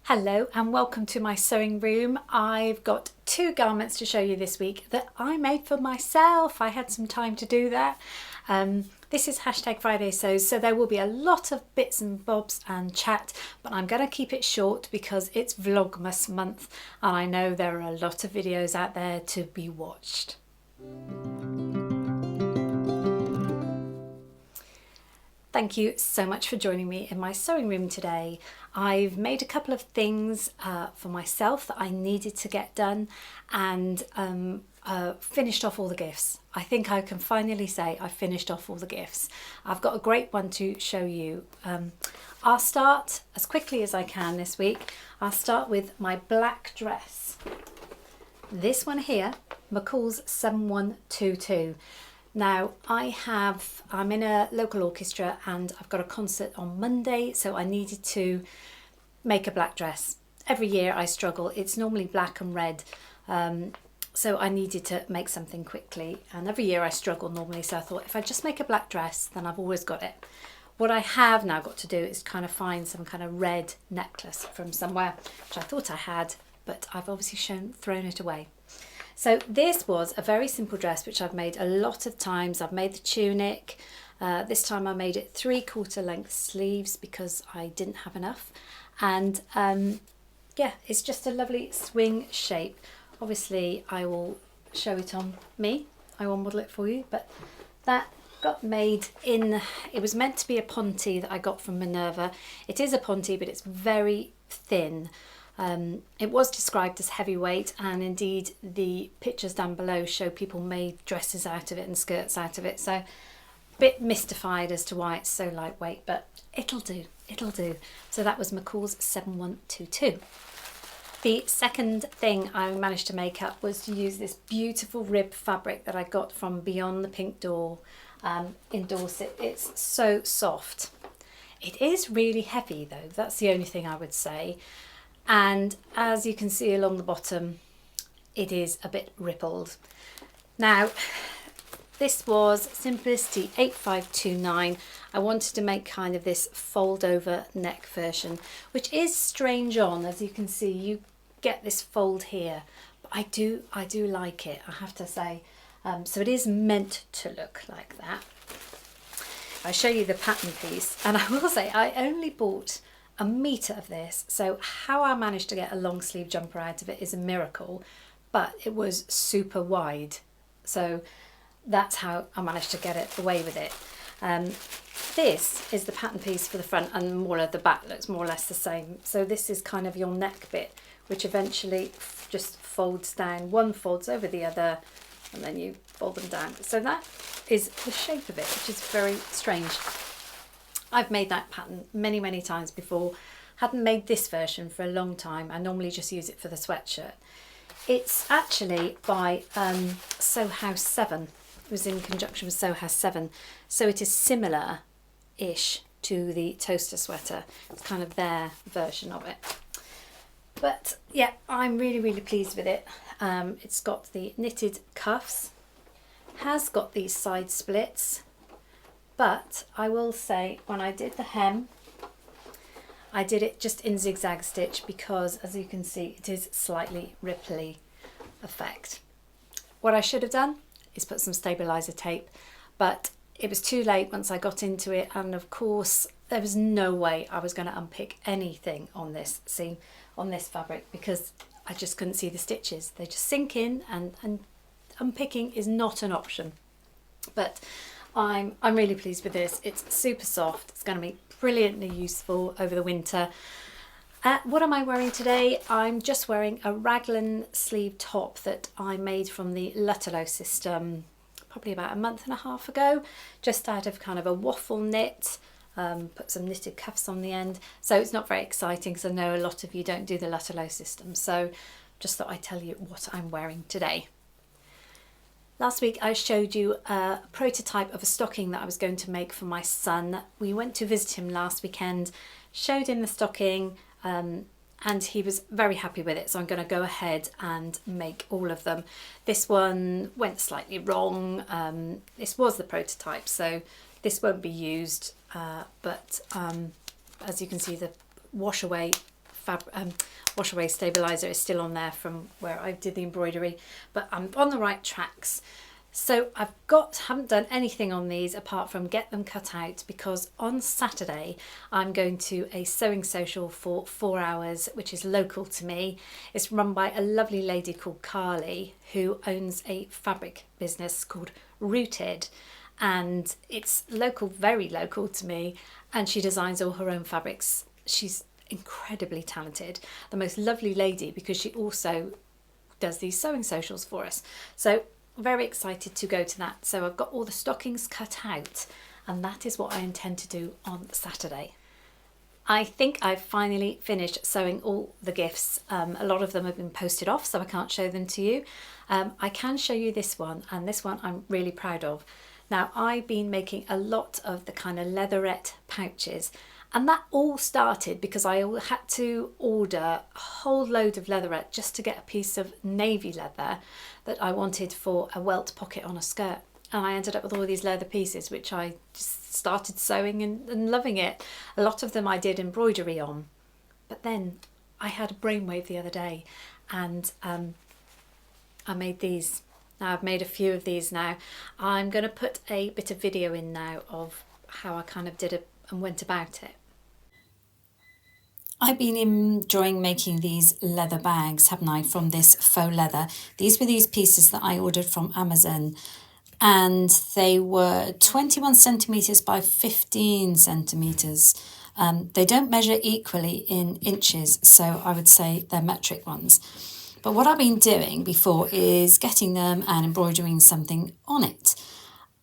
Hello and welcome to my sewing room. I've got two garments to show you this week that I made for myself. I had some time to do that. This is #Friday Sews, so there will be a lot of bits and bobs and chat, but I'm going to keep it short because it's Vlogmas month and I know there are a lot of videos out there to be watched. Thank you so much for joining me in my sewing room today. I've made a couple of things for myself that I needed to get done and finished off all the gifts. I think I can finally say I finished off all the gifts. I've got a great one to show you. I'll start as quickly as I can this week. I'll start with my black dress. This one here, McCalls 7122. Now I'm in a local orchestra and I've got a concert on Monday, so I needed to make a black dress. Every year I struggle, it's normally black and red, so I needed to make something quickly, and every year I struggle normally, so I thought if I just make a black dress then I've always got it. What I have now got to do is kind of find some kind of red necklace from somewhere, which I thought I had, but I've obviously thrown it away. So this was a very simple dress which I've made a lot of times. I've made the tunic. This time I made it 3/4 length sleeves because I didn't have enough. And yeah, it's just a lovely swing shape. Obviously I will show it on me. I will model it for you, but that got made in, it was meant to be a ponte that I got from Minerva. It is a ponte, but it's very thin. It was described as heavyweight, and indeed the pictures down below show people made dresses out of it and skirts out of it, so a bit mystified as to why it's so lightweight, but it'll do, it'll do. So that was McCalls 7122. The second thing I managed to make up was to use this beautiful rib fabric that I got from Beyond the Pink Door in Dorset. It's so soft. It is really heavy though, that's the only thing I would say. And as you can see along the bottom, it is a bit rippled. Now, this was Simplicity 8529. I wanted to make kind of this fold over neck version, which is strange on, as you can see, you get this fold here, but I do like it, I have to say. So it is meant to look like that. I'll show you the pattern piece, and I will say I only bought a metre of this, so how I managed to get a long sleeve jumper out of it is a miracle, but it was super wide, so that's how I managed to get it away with it. This is the pattern piece for the front, and more of the back looks more or less the same. So this is kind of your neck bit, which eventually just folds down. One folds over the other and then you fold them down. So that is the shape of it, which is very strange. I've made that pattern many times before. Hadn't made this version for a long time. I normally just use it for the sweatshirt. It's actually by Sew House 7. It was in conjunction with Sew House 7. So it is similar-ish to the toaster sweater. It's kind of their version of it. But yeah, I'm really pleased with it. It's got the knitted cuffs, has got these side splits. But I will say, when I did the hem, I did it just in zigzag stitch because, as you can see, it is slightly ripply effect. What I should have done is put some stabiliser tape, but it was too late once I got into it, and of course there was no way I was going to unpick anything on this seam, on this fabric, because I just couldn't see the stitches. They just sink in, and unpicking is not an option. But I'm really pleased with this. It's super soft. It's going to be brilliantly useful over the winter. What am I wearing today? I'm just wearing a raglan sleeve top that I made from the Lutterlow system probably about a month and a half ago, just out of kind of a waffle knit. Put some knitted cuffs on the end. So it's not very exciting because I know a lot of you don't do the Lutterlow system. So just thought I'd tell you what I'm wearing today. Last week I showed you a prototype of a stocking that I was going to make for my son. We went to visit him last weekend, showed him the stocking, and he was very happy with it, so I'm going to go ahead and make all of them. This one went slightly wrong. This was the prototype, so this won't be used, but as you can see, the wash away wash away stabilizer is still on there from where I did the embroidery, but I'm on the right tracks. So haven't done anything on these apart from get them cut out, because on Saturday I'm going to a sewing social for 4 hours, which is local to me. It's run by a lovely lady called Carole, who owns a fabric business called Rooted, and it's local, very local to me, and she designs all her own fabrics. She's incredibly talented, the most lovely lady, because she also does these sewing socials for us. So very excited to go to that. So I've got all the stockings cut out, and that is what I intend to do on Saturday. I think I've finally finished sewing all the gifts. A lot of them have been posted off, so I can't show them to you. I can show you this one, and this one I'm really proud of. Now, I've been making a lot of the kind of leatherette pouches, and that all started because I had to order a whole load of leatherette just to get a piece of navy leather that I wanted for a welt pocket on a skirt. And I ended up with all these leather pieces, which I just started sewing and loving it. A lot of them I did embroidery on. But then I had a brainwave the other day, and I made these. Now I've made a few of these now. I'm going to put a bit of video in now of how I kind of did it and went about it. I've been enjoying making these leather bags, haven't I, from this faux leather. These were these pieces that I ordered from Amazon, and they were 21 centimetres by 15 centimetres. They don't measure equally in inches, so I would say they're metric ones. But what I've been doing before is getting them and embroidering something on it.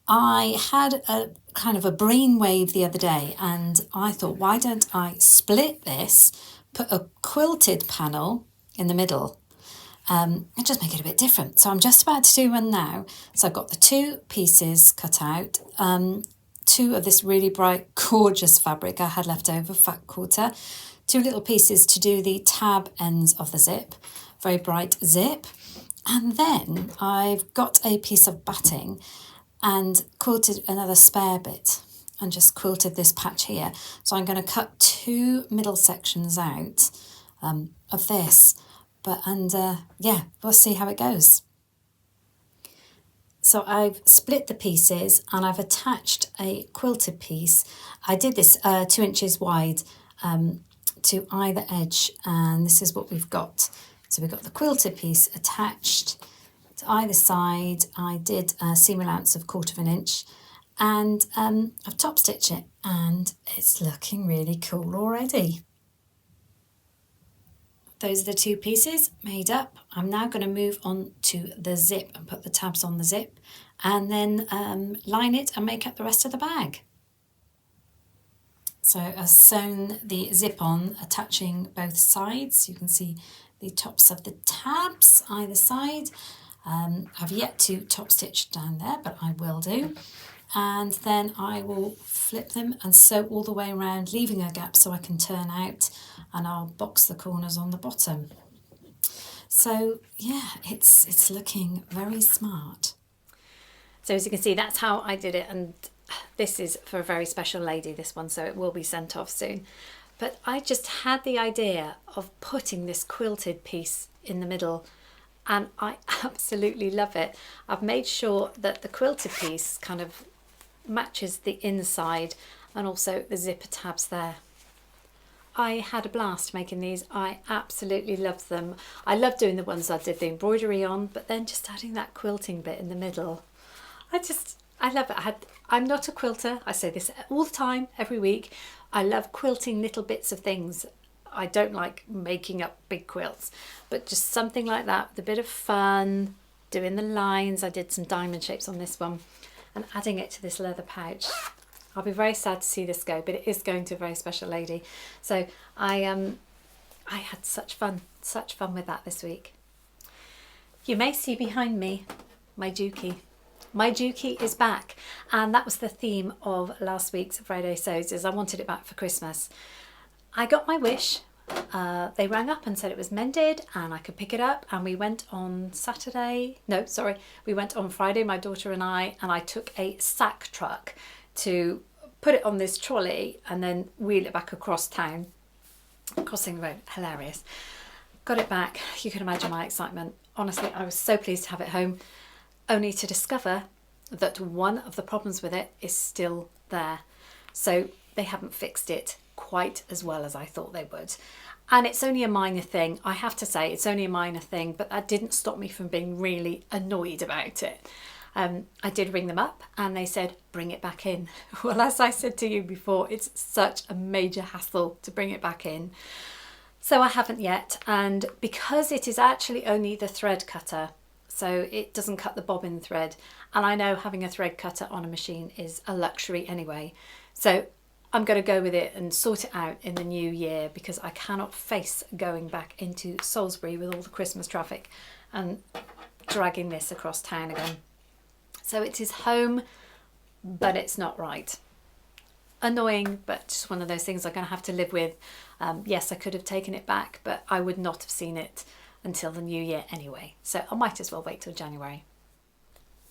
I had a kind of a brainwave the other day, and I thought, why don't I split this, put a quilted panel in the middle, and just make it a bit different. So I'm just about to do one now. So I've got the 2 pieces cut out, 2 of this really bright, gorgeous fabric I had left over, fat quarter, 2 little pieces to do the tab ends of the zip, very bright zip, and then I've got a piece of batting and quilted another spare bit and just quilted this patch here. So I'm going to cut 2 middle sections out of this, yeah, we'll see how it goes. So I've split the pieces and I've attached a quilted piece. I did this 2 inches wide to either edge, and this is what we've got. So we've got the quilted piece attached to either side. I did a seam allowance of 1/4 inch, and I've top stitched it, and it's looking really cool already. Those are the 2 pieces made up. I'm now going to move on to the zip and put the tabs on the zip, and then line it and make up the rest of the bag. So I've sewn the zip on, attaching both sides. You can see the tops of the tabs either side. I've yet to top stitch down there, but I will do. And then I will flip them and sew all the way around, leaving a gap so I can turn out, and I'll box the corners on the bottom. So yeah, it's looking very smart. So as you can see, that's how I did it, and this is for a very special lady, this one, so it will be sent off soon. But I just had the idea of putting this quilted piece in the middle, and I absolutely love it. I've made sure that the quilted piece kind of matches the inside and also the zipper tabs there. I had a blast making these. I absolutely loved them. I love doing the ones I did the embroidery on, but then just adding that quilting bit in the middle. I love it. I'm not a quilter. I say this all the time, every week. I love quilting little bits of things. I don't like making up big quilts, but just something like that with a bit of fun, doing the lines. I did some diamond shapes on this one and adding it to this leather pouch. I'll be very sad to see this go, but it is going to a very special lady. So I had such fun with that this week. You may see behind me my dookie. My dookie is back, and that was the theme of last week's Friday Sews, is I wanted it back for Christmas. I got my wish. They rang up and said it was mended and I could pick it up, and we went on we went on Friday, my daughter and I took a sack truck to put it on this trolley and then wheel it back across town. crossing the road. Hilarious. Got it back. You can imagine my excitement. Honestly, I was so pleased to have it home, only to discover that one of the problems with it is still there. So they haven't fixed it quite as well as I thought they would. And it's only a minor thing. I have to say it's only a minor thing, but that didn't stop me from being really annoyed about it. I did ring them up and they said, bring it back in. Well, as I said to you before, it's such a major hassle to bring it back in. So I haven't yet. And because it is actually only the thread cutter, so it doesn't cut the bobbin thread. And I know having a thread cutter on a machine is a luxury anyway. So I'm going to go with it and sort it out in the new year, because I cannot face going back into Salisbury with all the Christmas traffic and dragging this across town again. So it is home, but it's not right. Annoying, but just one of those things I'm going to have to live with. Yes, I could have taken it back, but I would not have seen it until the new year anyway. So I might as well wait till January.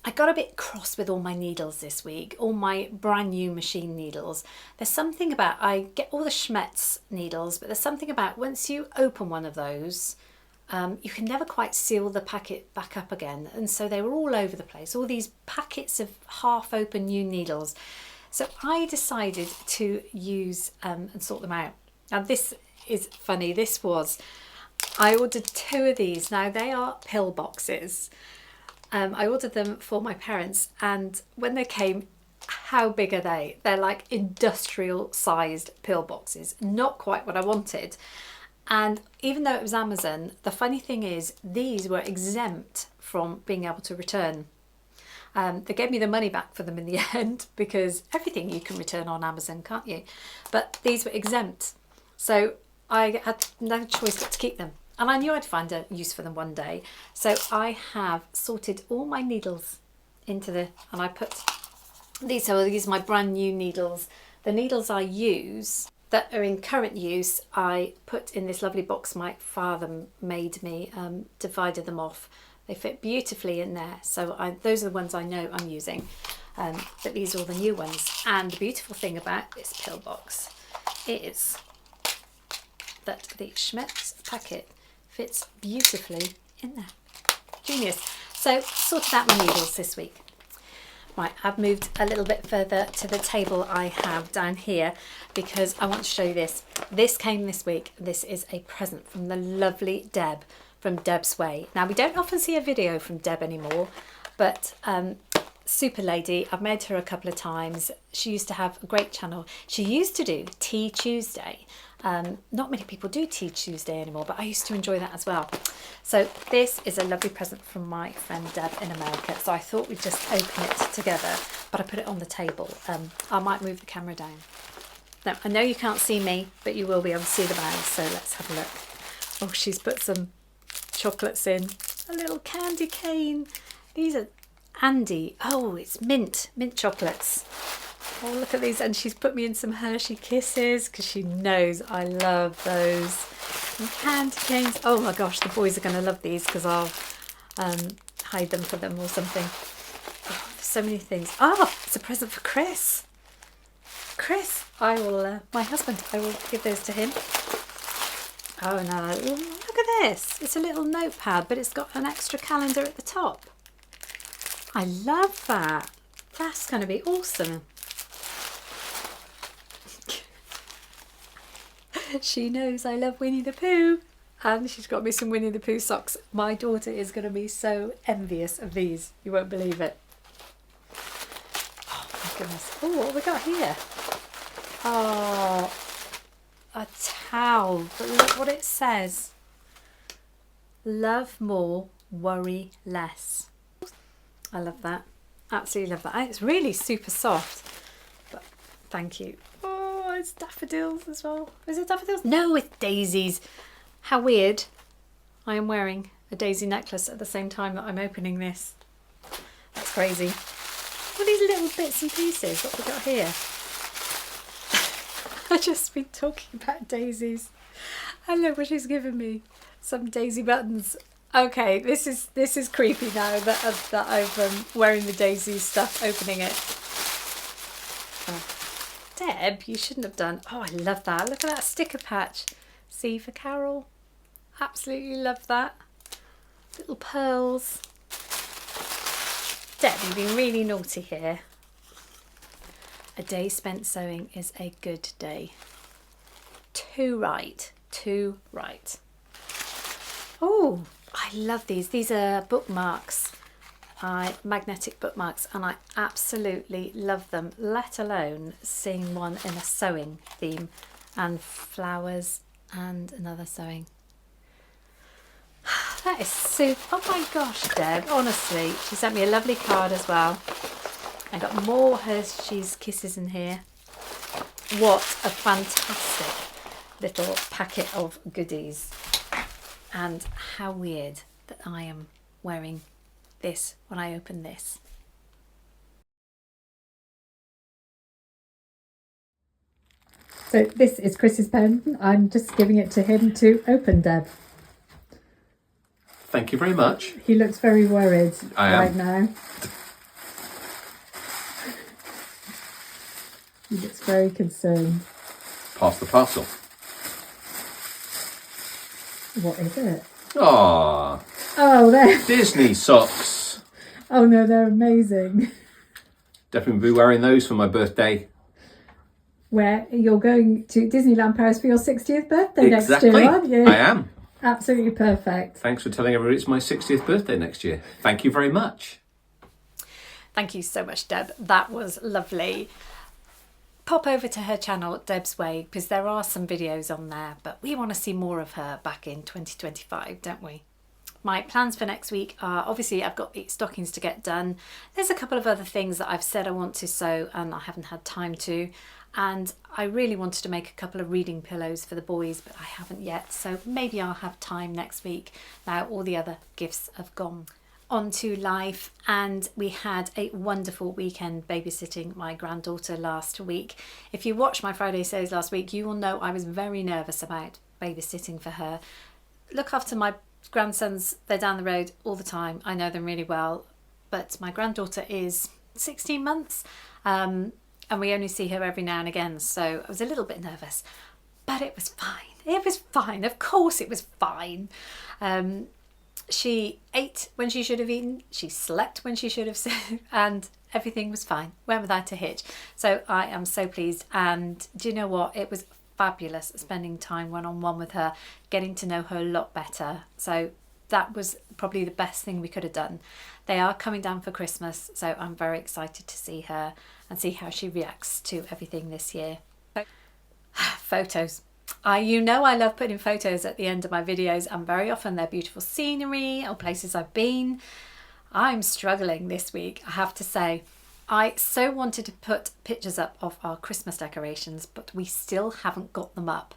I got a bit cross with all my needles this week, all my brand new machine needles. There's something about, I get all the Schmetz needles, but there's something about once you open one of those, you can never quite seal the packet back up again. And so they were all over the place, all these packets of half open new needles. So I decided to use and sort them out. Now this is funny, I ordered 2 of these. Now they are pill boxes. I ordered them for my parents, and when they came, how big are they? They're like industrial sized pill boxes, not quite what I wanted. And even though it was Amazon, the funny thing is these were exempt from being able to return. They gave me the money back for them in the end, because everything you can return on Amazon, can't you? But these were exempt. So I had no choice but to keep them. And I knew I'd find a use for them one day. So I have sorted all my needles into and I put these, so these are my brand new needles. The needles I use that are in current use, I put in this lovely box my father made me, divided them off. They fit beautifully in there. So those are the ones I know I'm using. But these are all the new ones. And the beautiful thing about this pill box is that the Schmetz packet fits beautifully in there. Genius. So sorted out my needles this week. Right, I've moved a little bit further to the table I have down here, because I want to show you this. This came this week. This is a present from the lovely Deb from Deb's Way. Now, we don't often see a video from Deb anymore, but super lady. I've met her a couple of times. She used to have a great channel. She used to do Tea Tuesday. Not many people do Tea Tuesday anymore, but I used to enjoy that as well. So this is a lovely present from my friend Deb in America. So I thought we'd just open it together, but I put it on the table. I might move the camera down. Now, I know you can't see me, but you will be able to see the bag. So let's have a look. Oh, she's put some chocolates in. A little candy cane. These are Andy. Oh, it's mint chocolates. Oh, look at these. And she's put me in some Hershey Kisses because she knows I love those. And candy canes. Oh my gosh, the boys are going to love these because I'll hide them for them or something. Oh, there's so many things. Oh, it's a present for Chris. Chris, I will, my husband, I will give those to him. Oh no, look at this. It's a little notepad, but it's got an extra calendar at the top. I love that. That's going to be awesome. She knows I love Winnie the Pooh, and she's got me some Winnie the Pooh socks. My daughter is going to be so envious of these. You won't believe it. Oh my goodness. Oh, what have we got here? Oh, a towel. But look what it says. Love more, worry less. I love that. Absolutely love that. And it's really super soft. But thank you. Oh, it's daffodils as well. Is it daffodils? No, it's daisies. How weird. I am wearing a daisy necklace at the same time that I'm opening this. That's crazy. All these little bits and pieces. What have we got here? I've just been talking about daisies. And look what she's given me. Some daisy buttons. Okay, this is creepy now that I'm wearing the daisy stuff, opening it. Oh. Deb, you shouldn't have done. Oh, I love that. Look at that sticker patch. C for Carole. Absolutely love that. Little pearls. Deb, you've been really naughty here. A day spent sewing is a good day. Too right. Too right. Oh, I love these. These are bookmarks. Magnetic bookmarks, and I absolutely love them, let alone seeing one in a sewing theme and flowers and another sewing. That is super. Oh my gosh, Deb, honestly, she sent me a lovely card as well. I got more Hershey's Kisses in here. What a fantastic little packet of goodies, and how weird that I am wearing this when I open this. So this is Chris's pen. I'm just giving it to him to open, Deb. Thank you very much. He looks very worried right now. He looks very concerned. Pass the parcel. What is it? Ah, Oh, there. Disney socks. Oh no, they're amazing. Definitely be wearing those for my birthday. Where you're going to Disneyland Paris for your 60th birthday next year, aren't you? I am. Absolutely perfect. Thanks for telling everybody it's my 60th birthday next year. Thank you very much. Thank you so much, Deb. That was lovely. Pop over to her channel, Deb's Way, because there are some videos on there, but we want to see more of her back in 2025, don't we? My plans for next week are, obviously I've got stockings to get done. There's a couple of other things that I've said I want to sew and I haven't had time to. And I really wanted to make a couple of reading pillows for the boys, but I haven't yet. So maybe I'll have time next week. Now all the other gifts have gone. On to life, and we had a wonderful weekend babysitting my granddaughter last week. If you watched my Friday Sews last week, you will know I was very nervous about babysitting for her. Look after my grandsons, they're down the road all the time. I know them really well, but my granddaughter is 16 months and we only see her every now and again, so I was a little bit nervous, but it was fine. It was fine. Of course it was fine. She ate when she should have eaten, she slept when she should have, and everything was fine. Went without a hitch. So I am so pleased, and do you know what? It was fabulous spending time one-on-one with her, getting to know her a lot better. So that was probably the best thing we could have done. They are coming down for Christmas, so I'm very excited to see her and see how she reacts to everything this year. Photos. You know I love putting photos at the end of my videos, and very often they're beautiful scenery or places I've been. I'm struggling this week, I have to say. I so wanted to put pictures up of our Christmas decorations, but we still haven't got them up.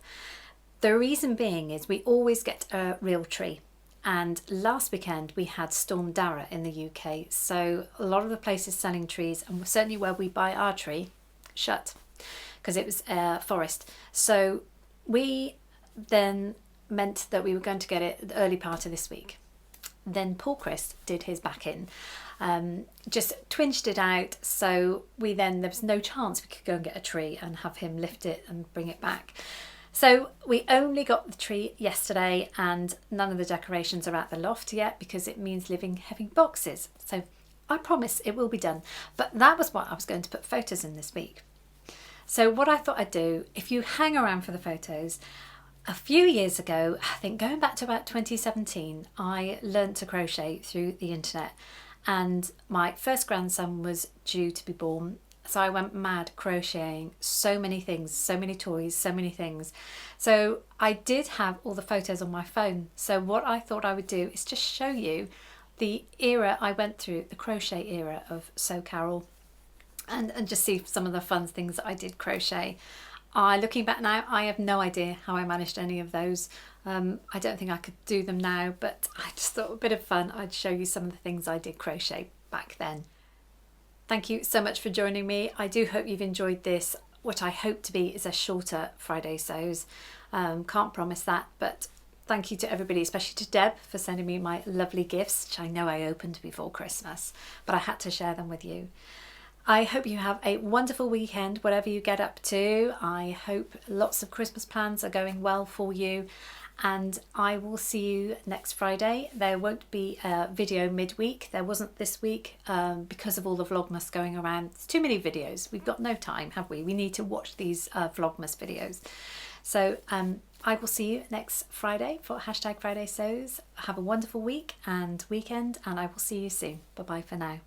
The reason being is we always get a real tree, and last weekend we had Storm Dara in the UK, so a lot of the places selling trees, and certainly where we buy our tree, shut because it was a forest. So we then meant that we were going to get it the early part of this week. Then Paul Chris did his back in, just twinged it out, so there was no chance we could go and get a tree and have him lift it and bring it back. So we only got the tree yesterday, and none of the decorations are at the loft yet because it means having boxes. So I promise it will be done, but that was what I was going to put photos in this week. So what I thought I'd do, if you hang around for the photos, a few years ago, I think going back to about 2017, I learnt to crochet through the internet, and my first grandson was due to be born. So I went mad crocheting so many things, so many toys, so many things. So I did have all the photos on my phone. So what I thought I would do is just show you the era I went through, the crochet era of Sew Carole, and just see some of the fun things that I did crochet. Looking back now, I have no idea how I managed any of those. I don't think I could do them now, but I just thought a bit of fun. I'd show you some of the things I did crochet back then. Thank you so much for joining me. I do hope you've enjoyed this. What I hope to be is a shorter Friday Sews. Can't promise that, but thank you to everybody, especially to Deb for sending me my lovely gifts, which I know I opened before Christmas, but I had to share them with you. I hope you have a wonderful weekend, whatever you get up to. I hope lots of Christmas plans are going well for you, and I will see you next Friday. There won't be a video midweek. There wasn't this week because of all the Vlogmas going around. It's too many videos. We've got no time, have we? We need to watch these Vlogmas videos. So I will see you next Friday for #Friday Sews. Have a wonderful week and weekend, and I will see you soon. Bye bye for now.